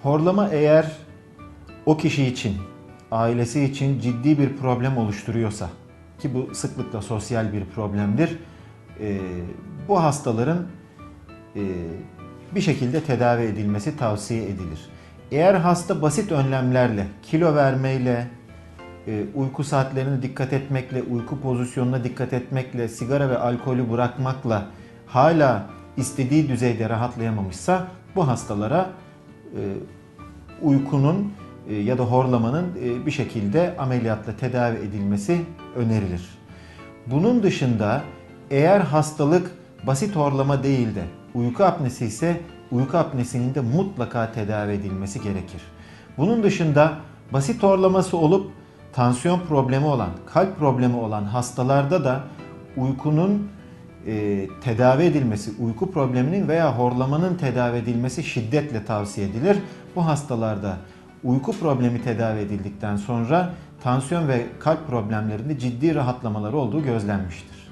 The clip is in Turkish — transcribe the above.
Horlama eğer o kişi için, ailesi için ciddi bir problem oluşturuyorsa, ki bu sıklıkla sosyal bir problemdir, bu hastaların bir şekilde tedavi edilmesi tavsiye edilir. Eğer hasta basit önlemlerle, kilo vermeyle, uyku saatlerine dikkat etmekle, uyku pozisyonuna dikkat etmekle, sigara ve alkolü bırakmakla hala istediği düzeyde rahatlayamamışsa bu hastalara uykunun ya da horlamanın bir şekilde ameliyatla tedavi edilmesi önerilir. Bunun dışında eğer hastalık basit horlama değil de uyku apnesi ise uyku apnesinin de mutlaka tedavi edilmesi gerekir. Bunun dışında basit horlaması olup tansiyon problemi olan, kalp problemi olan hastalarda da uykunun tedavi edilmesi, uyku probleminin veya horlamanın tedavi edilmesi şiddetle tavsiye edilir. Bu hastalarda uyku problemi tedavi edildikten sonra tansiyon ve kalp problemlerinde ciddi rahatlamaları olduğu gözlenmiştir.